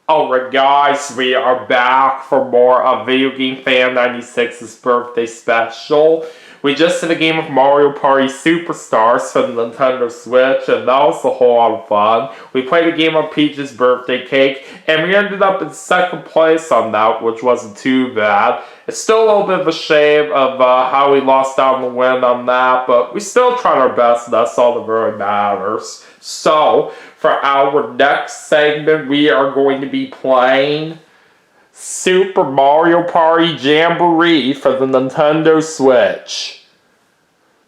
Alright guys, we are back for more of VideoGameFan96's birthday special. We just did a game of Mario Party Superstars for the Nintendo Switch, and that was a whole lot of fun. We played a game of Peach's birthday cake, and we ended up in second place on that, which wasn't too bad. It's still a little bit of a shame of how we lost out on the win on that, but we still tried our best, and that's all that really matters. So, for our next segment, we are going to be playing Super Mario Party Jamboree for the Nintendo Switch.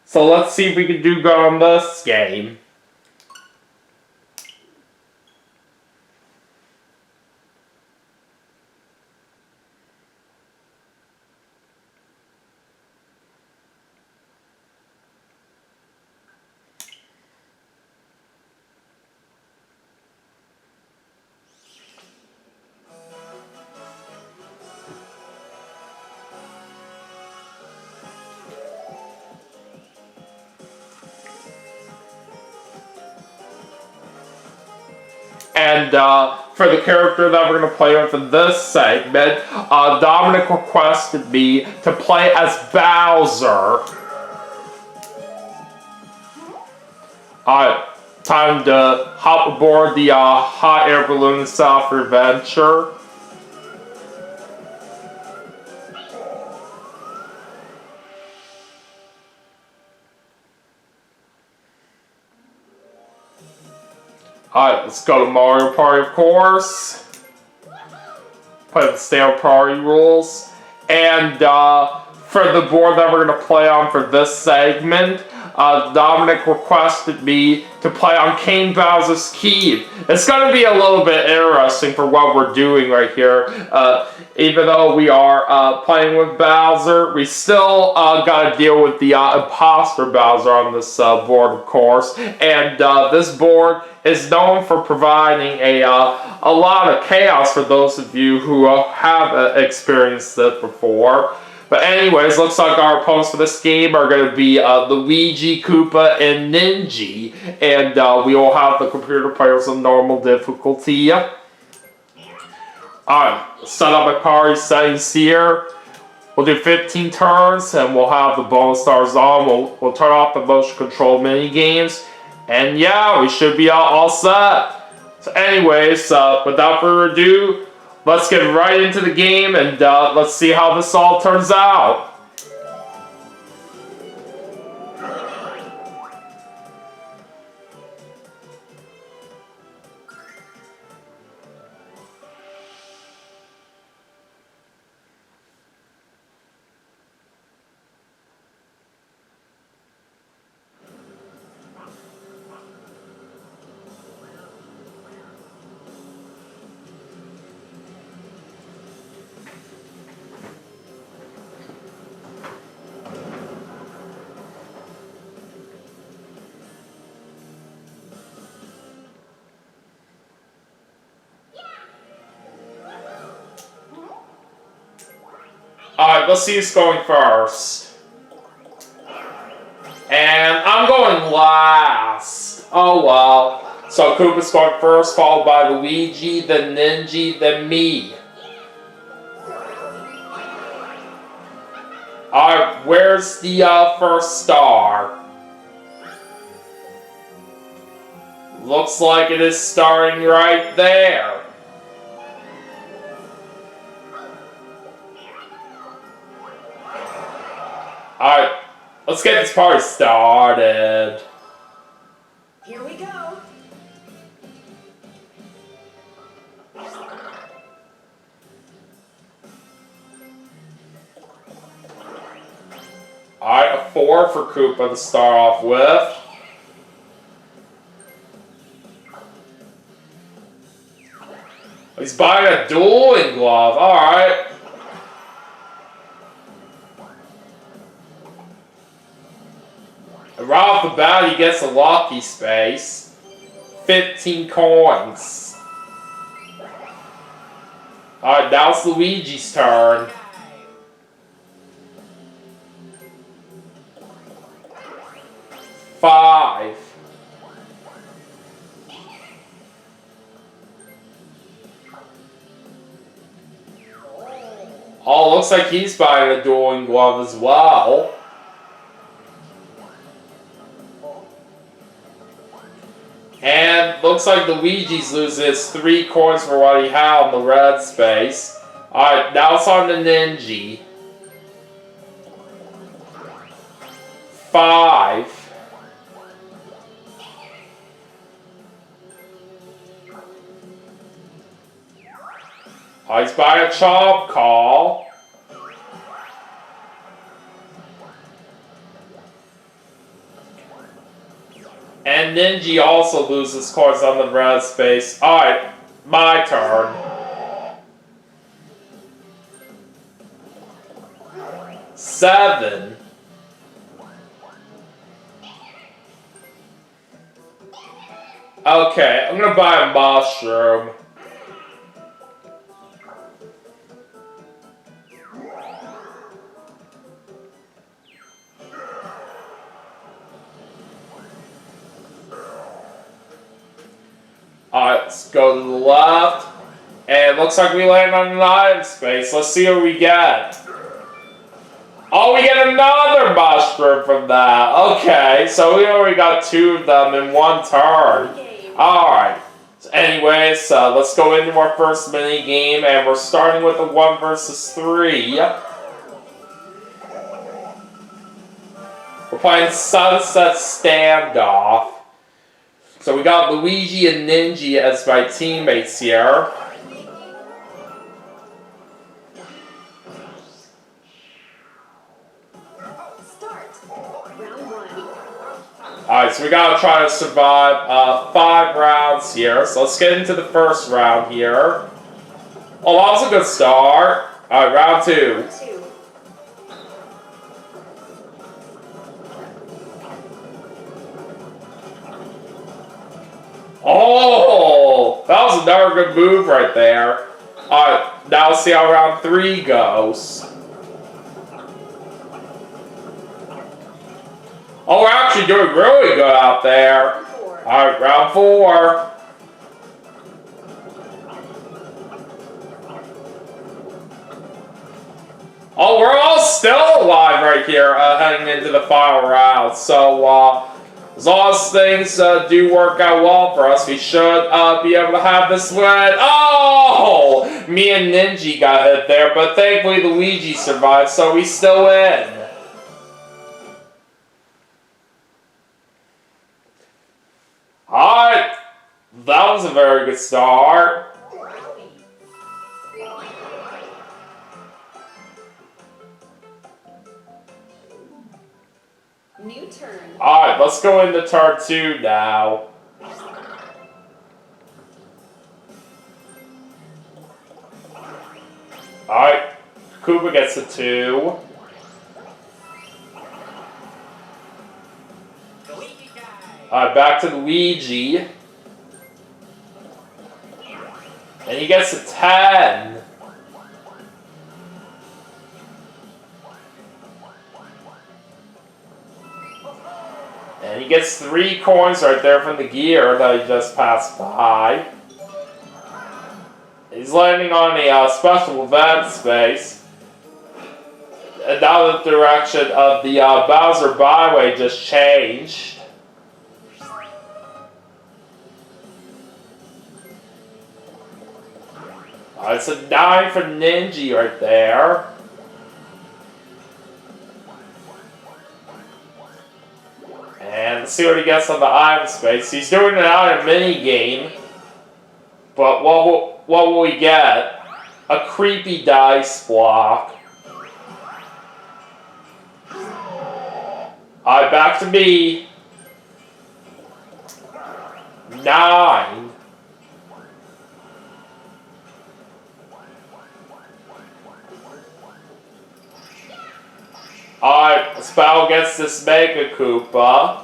So let's see if we can do good on this game. And for the character that we're going to play with in this segment, Dominic requested me to play as Bowser. Time to hop aboard the hot air balloon South Adventure. Alright, let's go to Mario Party, of course. Play the standard party rules. And for the board that we're going to play on for this segment, Dominic requested me to play on King Bowser's Keep. It's going to be a little bit interesting for what we're doing right here. Even though we are playing with Bowser, we still got to deal with the imposter Bowser on this board, of course. And this board is known for providing a lot of chaos for those of you who have experienced it before. But anyways, looks like our opponents for this game are going to be Luigi, Koopa, and Ninja. And we will have the computer players on normal difficulty. Alright, set up my party settings here. We'll do 15 turns, and we'll have the bonus stars on. We'll turn off the motion control mini games. And yeah, we should be all set. So anyways, without further ado, let's get right into the game, and let's see how this all turns out. Alright, let's see who's going first. And I'm going last. Oh well. So Koopa's going first, followed by Luigi, then Ninja, then me. Alright, where's the first star? Looks like it is starting right there. Alright, let's get this party started. Here we go. Alright, a 4 for Koopa to start off with. He's buying a dueling glove, alright. Right off the bat, he gets a lucky space. 15 coins. Alright, now it's Luigi's turn. 5. Oh, looks like he's buying a dueling glove as well. And looks like Luigi's loses 3 coins for what he had on the red space. Alright, now it's on the Ninja. 5. Oh, he's buying a chop call. And Ninja also loses coins on the red space. Alright, my turn. 7. Okay, I'm gonna buy a mushroom. Alright, let's go to the left. And it looks like we land on an item space. Let's see what we get. Oh, we get another mushroom from that. Okay, so we already got 2 of them in one turn. Alright. So anyways, let's go into our first mini game, and we're starting with a 1 versus 3. We're playing Sunset Standoff. So we got Luigi and Ninja as my teammates here. Alright, so we gotta try to survive 5 rounds here. So let's get into the first round here. Oh, that was a good start. Alright, round 2. Oh, that was another good move right there. Alright, now let's see how round 3 goes. Oh, we're actually doing really good out there. Alright, round 4. Oh, we're all still alive right here heading into the final round. So, as long as things do work out well for us, we should be able to have this win. Oh! Me and Ninja got hit there, but thankfully Luigi survived, so we still win. Alright, that was a very good start. New turn. Alright, let's go into turn 2 now. Alright, Koopa gets a 2. Alright, back to Luigi. And he gets a 10. And he gets 3 coins right there from the gear that he just passed by. He's landing on a special event space. And now the direction of the Bowser Byway just changed. It's a 9 for Ninja right there. And let's see what he gets on the item space. He's doing it out in a mini game. But what will we get? A creepy dice block. Alright, back to me. 9. Alright, let's battle against this Mega Koopa.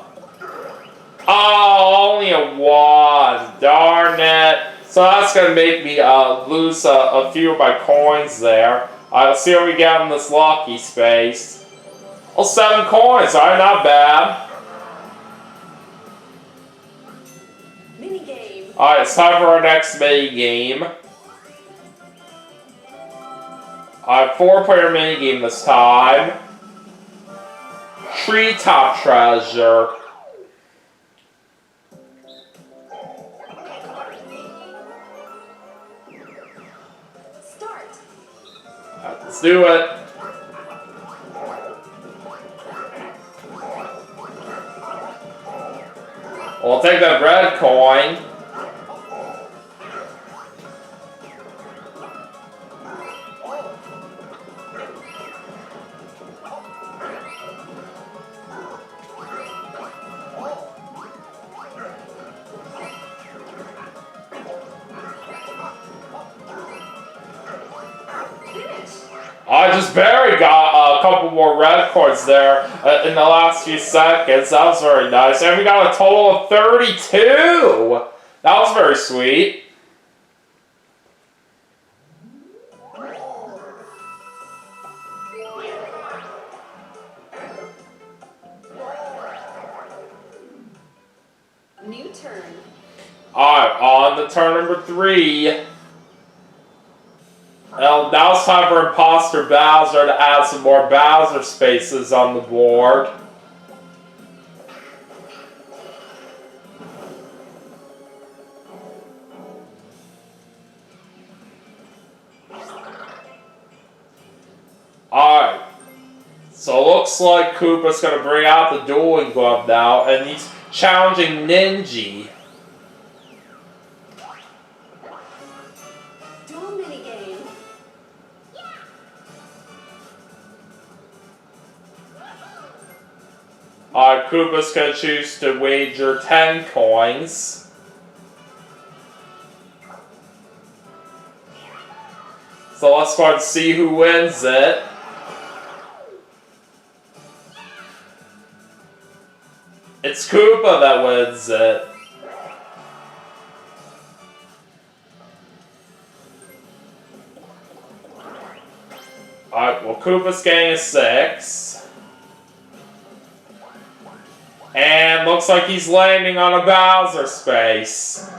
Oh, only a 1. Darn it. So that's going to make me lose a few of my coins there. Alright, let's see what we get in this lucky space. Oh, 7 coins. Alright, not bad. Mini game. Alright, it's time for our next mini game. Alright, 4-player minigame this time. Treetop treasure. Start. Alright, let's do it. We'll take that red coin. I just barely got a couple more red coins there in the last few seconds. That was very nice. And we got a total of 32! That was very sweet. New turn. Alright, on to turn number 3. Well, now it's time for Imposter Bowser to add some more Bowser spaces on the board. Alright. So it looks like Koopa's going to bring out the dueling glove now, and he's challenging Ninja. Koopa's going to choose to wager 10 coins. So let's go and see who wins it. It's Koopa that wins it. Alright, well Koopa's getting a 6. And looks like he's landing on a Bowser space.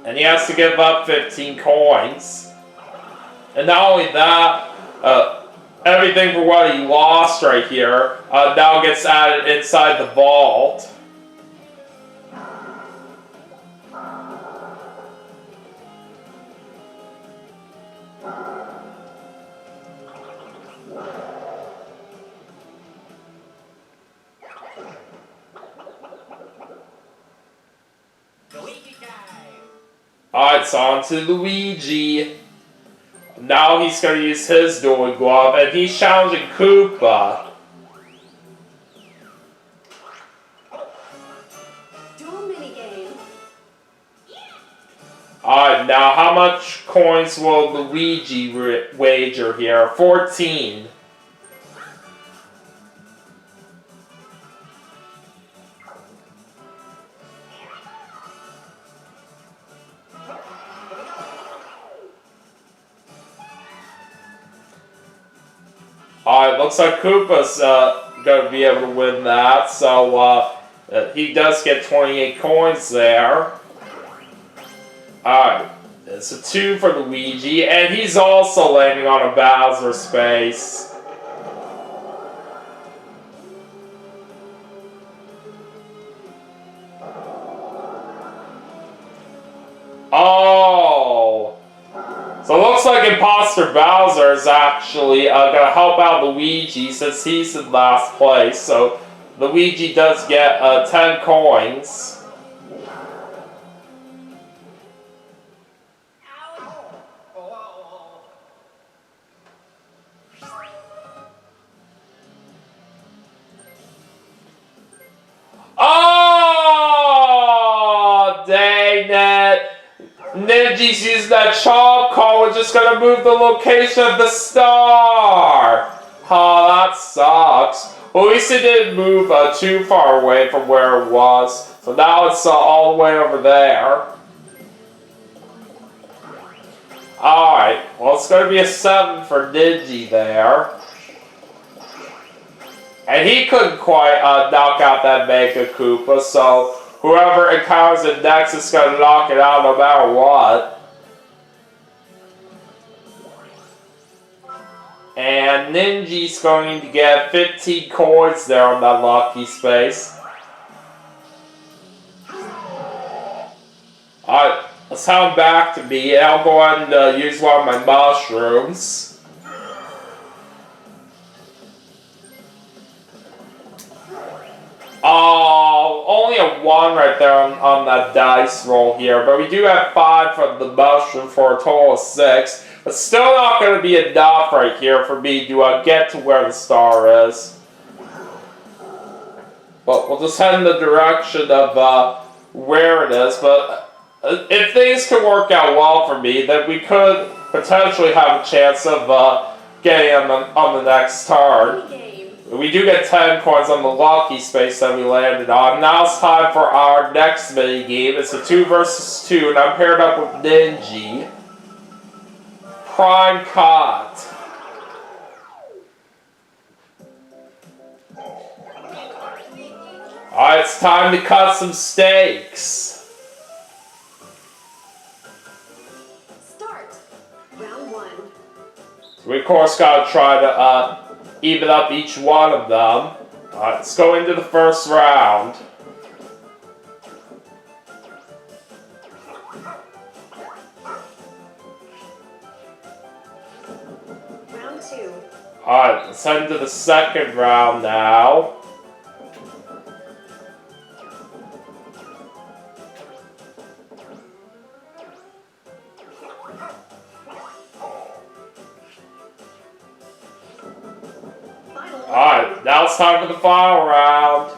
And he has to give up 15 coins. And not only that, everything for what he lost right here now gets added inside the vault. Alright, so on to Luigi. Now he's going to use his dueling glove, and he's challenging Koopa. Duel minigame. Alright, now how much coins will Luigi wager here? 14. Alright, looks like Koopa's going to be able to win that, so he does get 28 coins there. Alright, it's a 2 for Luigi, and he's also landing on a Bowser space. Oh! So it looks like Imposter Bowser is actually going to help out Luigi since he's in last place. So Luigi does get 10 coins. Oh, dang it. Ninja's using that chomp call. We're just gonna move the location of the star. Oh, that sucks. Well, at least it didn't move too far away from where it was. So now it's all the way over there. Alright, well it's gonna be a 7 for Ninja there. And he couldn't quite knock out that Mega Koopa, so whoever encounters it next is going to knock it out no matter what. And Ninja's going to get 15 coins there on that lucky space. Alright, let's have him back to me, and I'll go ahead and use one of my mushrooms. Only a 1 right there on that dice roll here, but we do have 5 from the mushroom for a total of 6. But still not going to be enough right here for me to get to where the star is. But we'll just head in the direction of where it is. But if things can work out well for me, then we could potentially have a chance of getting on the next turn. We do get 10 coins on the lucky space that we landed on. Now it's time for our next mini game. It's a 2 versus 2, and I'm paired up with Ninja. Prime Cut. Alright, it's time to cut some steaks. Start. Round 1. So we of course gotta try to even up each one of them. Alright, let's go into the first round. Round 2. Alright, let's head into the second round now. Alright, now it's time for the final round.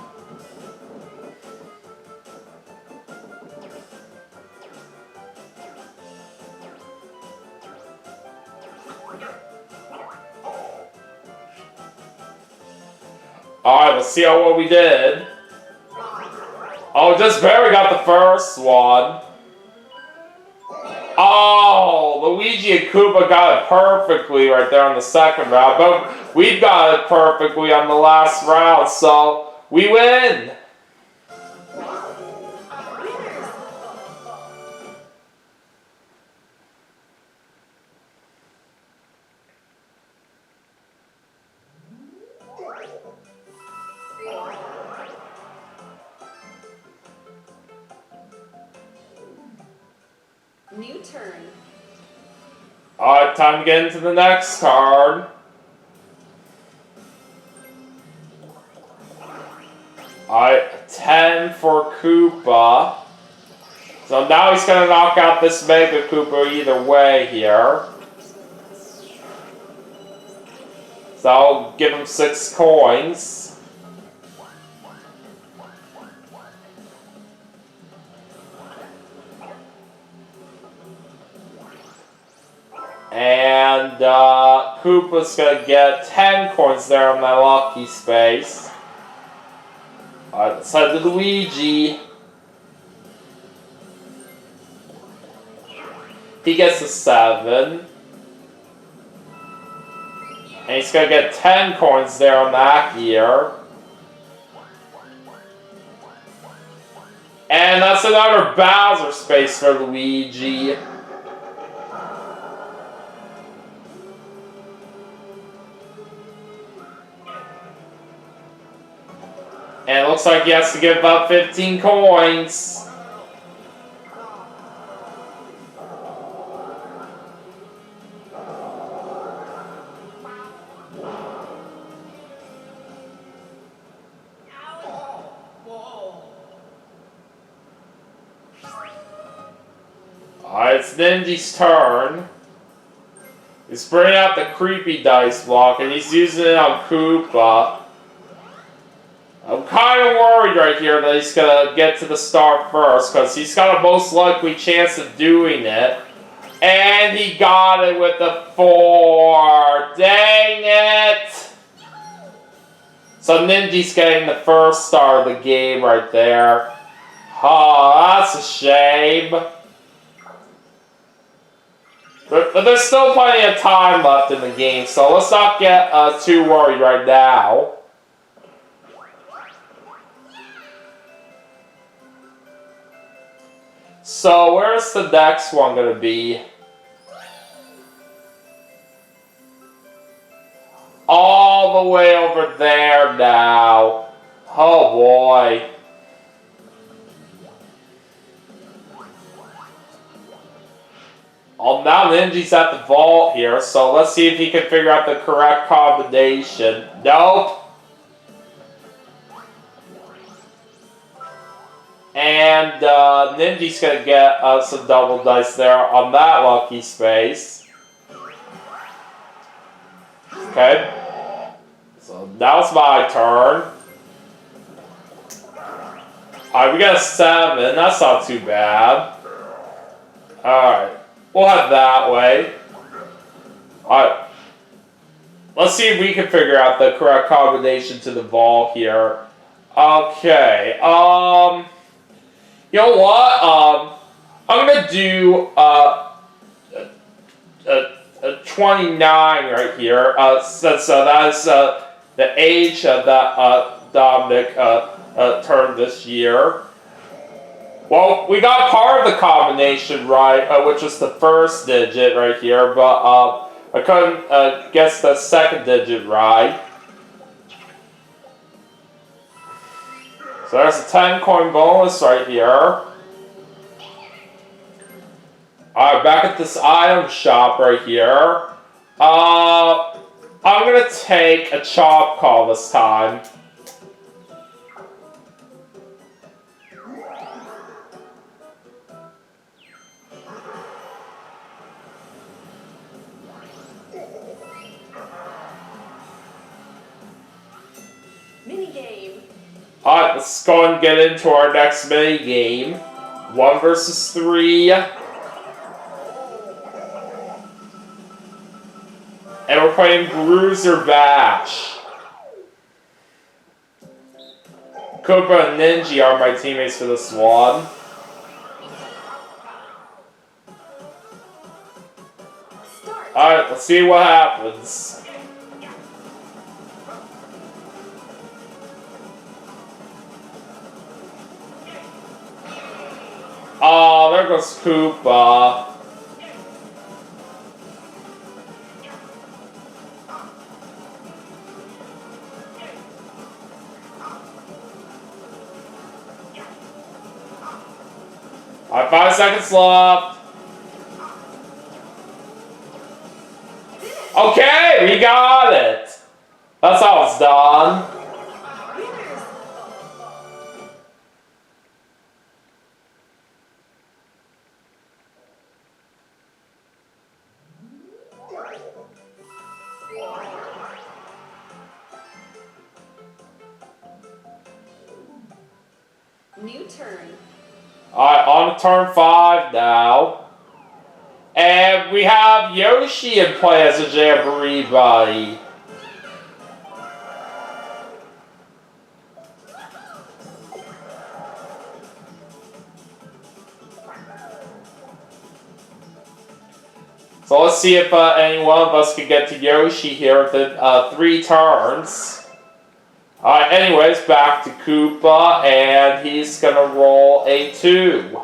Alright, let's see how well we did. Oh, just barely got the first one. Oh, Luigi and Koopa got it perfectly right there on the second round, but we got it perfectly on the last round, so we win! New turn. Alright, time to get into the next card. Alright, 10 for Koopa. So now he's going to knock out this Mega Koopa either way here. So I'll give him 6 coins. And Koopa's going to get 10 coins there on that lucky space. Alright, let's head to Luigi. He gets a 7. And he's going to get 10 coins there on that gear. And that's another Bowser space for Luigi. And it looks like he has to give up 15 coins. Alright, it's Ninja's turn. He's bringing out the creepy dice block and he's using it on Koopa. I'm kind of worried right here that he's going to get to the star first, because he's got a most likely chance of doing it. And he got it with the 4. Dang it! So Ninja's getting the first star of the game right there. Oh, that's a shame. But there's still plenty of time left in the game, so let's not get too worried right now. So where's the next one gonna be? All the way over there now. Oh boy. Oh, now Ninja's at the vault here, so let's see if he can figure out the correct combination. Nope. And Ninja's gonna get some double dice there on that lucky space. Okay. So now it's my turn. Alright, we got a 7. That's not too bad. Alright. We'll head that way. Alright. Let's see if we can figure out the correct combination to the vault here. Okay. You know what? I'm gonna do a 29 right here. Since that is the age that Dominic turned this year. Well, we got part of the combination right, which was the first digit right here, but I couldn't guess the second digit right. So there's a 10 coin bonus right here. Alright, back at this item shop right here. I'm gonna take a chop call this time. Minigame. Alright, let's go and get into our next mini game. 1 versus 3. And we're playing Bruiser Bash. Koopa and Ninja are my teammates for this one. Alright, let's see what happens. Oh, there goes Koopa. Alright, 5 seconds left. Okay, we got it. That's how it's done. New turn. Alright, on to turn 5 now. And we have Yoshi in play as a Jamboree buddy. So let's see if any one of us can get to Yoshi here within 3 turns. Alright, anyways, back to Koopa, and he's gonna roll a 2.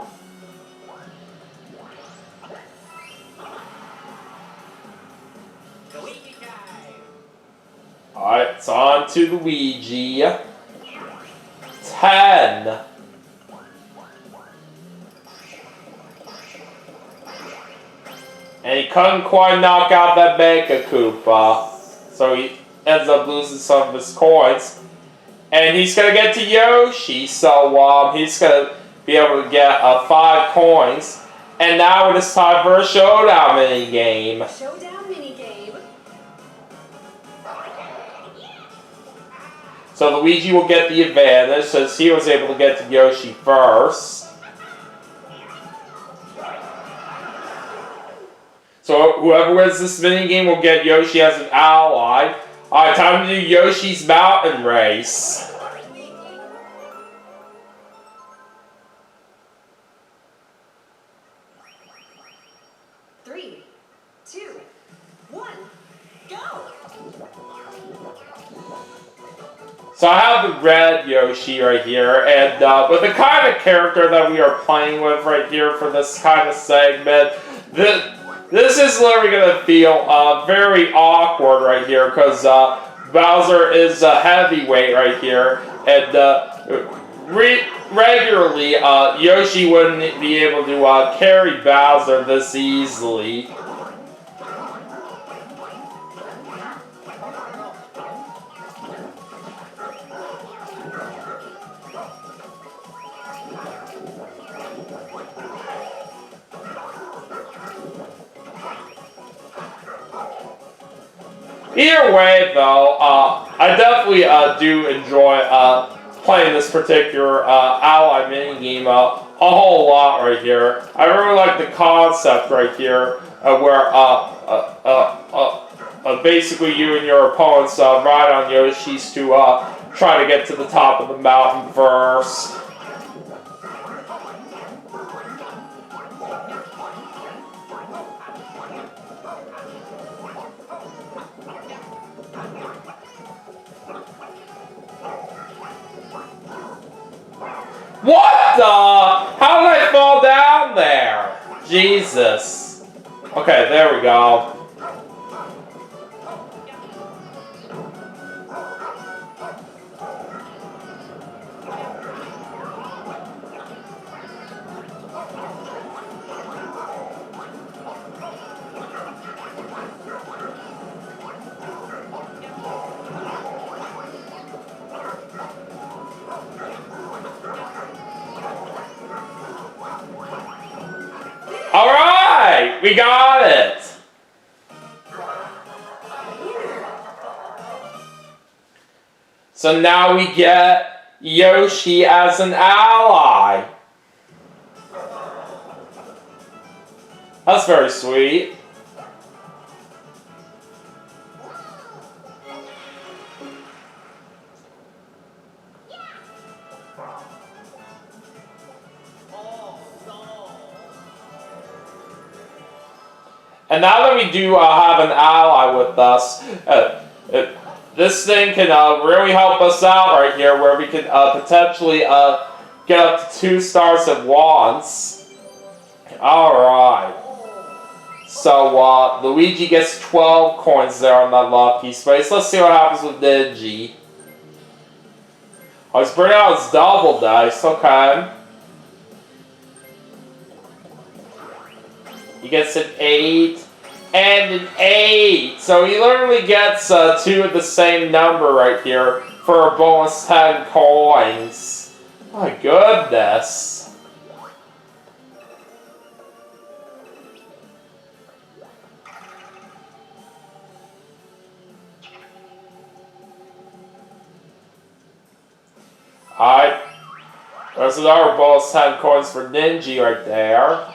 Alright, it's on to Luigi. 10. And he couldn't quite knock out that Mega Koopa. So he ends up losing some of his coins. And he's going to get to Yoshi. So he's going to be able to get 5 coins. And now it is time for a showdown minigame. Showdown minigame. So Luigi will get the advantage since he was able to get to Yoshi first. So whoever wins this minigame will get Yoshi as an ally. Alright, time to do Yoshi's Mountain Race. Three, two, one, go! So I have the red Yoshi right here, and with the kind of character that we are playing with right here for this kind of segment, this is literally going to feel very awkward right here, because Bowser is a heavyweight right here, and regularly Yoshi wouldn't be able to carry Bowser this easily. Either way, though, I definitely do enjoy playing this particular ally minigame a whole lot right here. I really like the concept right here where basically you and your opponents ride on Yoshis to try to get to the top of the mountain first. What the? How did I fall down there? Jesus. Okay, there we go. Alright! We got it! So now we get Yoshi as an ally. That's very sweet. And now that we do have an ally with us, this thing can really help us out right here, where we can potentially get up to 2 stars at once. Alright. So Luigi gets 12 coins there on that lucky space. Let's see what happens with Ninja. Oh, he's bringing out his double dice. Okay. He gets an 8 and an 8. So he literally gets 2 of the same number right here for a bonus 10 coins. My goodness. Alright. There's another bonus 10 coins for Ninja right there.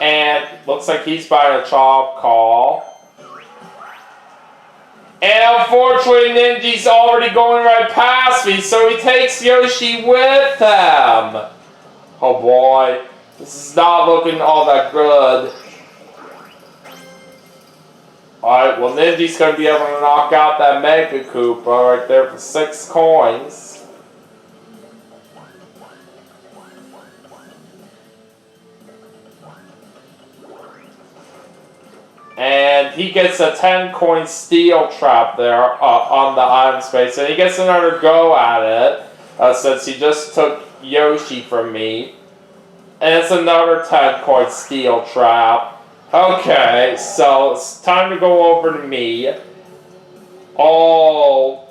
And looks like he's buying a chop call. And unfortunately, Ninja's already going right past me, so he takes Yoshi with him. Oh boy, this is not looking all that good. Alright, well Ninja's going to be able to knock out that Mega Koopa right there for 6 coins. And he gets a 10-coin steel trap there on the item space. And he gets another go at it, since he just took Yoshi from me. And it's another 10-coin steel trap. Okay, so it's time to go over to me. Oh.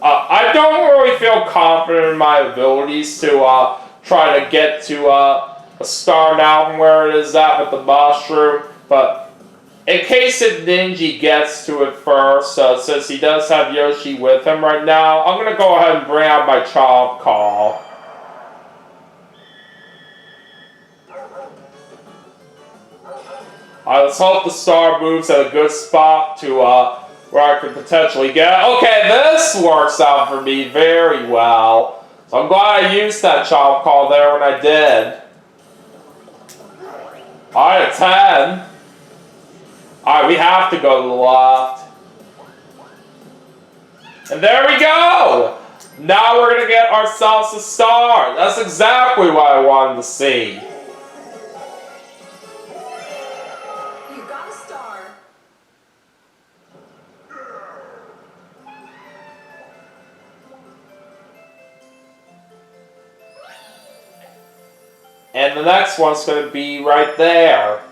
I don't really feel confident in my abilities to try to get to a star now from where it is at with the mushroom. But in case if Ninja gets to it first, since he does have Yoshi with him right now, I'm going to go ahead and bring out my chop call. Alright, let's hope the star moves at a good spot to where I could potentially get. Okay, this works out for me very well. So I'm glad I used that chop call there when I did. Alright, a 10. Alright, we have to go to the left. And there we go! Now we're gonna get ourselves a star. That's exactly what I wanted to see. You got a star. And the next one's gonna be right there.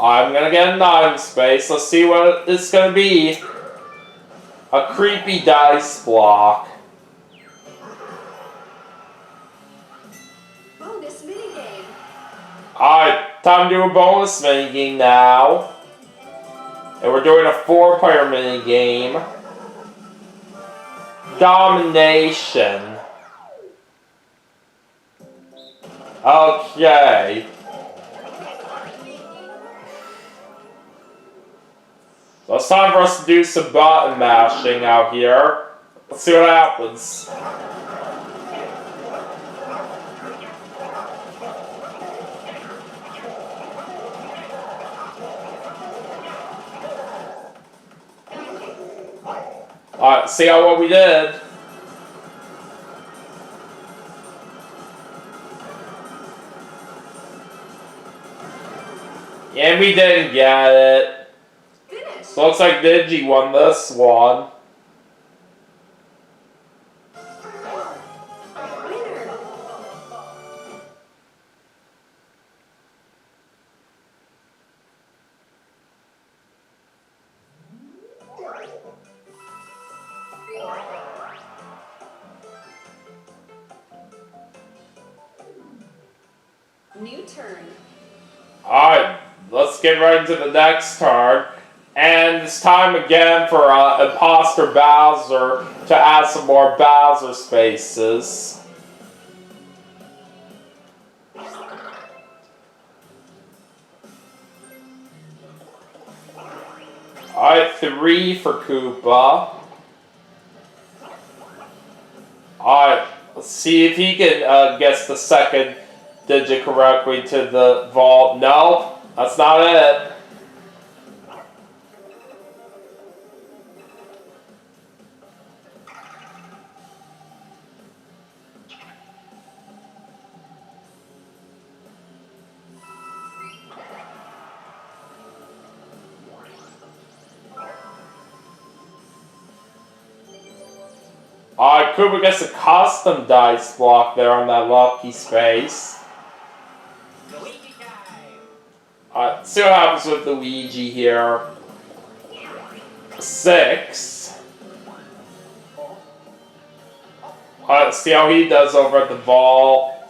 I'm gonna get a 9 space. Let's see what it's gonna be. A creepy dice block. Bonus minigame. Alright, time to do a bonus minigame now. And we're doing a 4-player minigame. Domination. Okay. So it's time for us to do some button mashing out here. Let's see what happens. Alright, see how what we did. And we didn't get it. Finish. So looks like Digi won this one. Winner. New turn. Alright, let's get right into the next turn. And it's time again for Imposter Bowser to add some more Bowser spaces. Alright, 3 for Koopa. Alright, let's see if he can guess the second digit correctly to the vault. No, that's not it. Alright, Koopa gets a custom dice block there on that lucky space. Alright, see what happens with Luigi here. 6. Alright, let's see how he does over at the ball.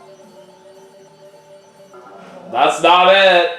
That's not it.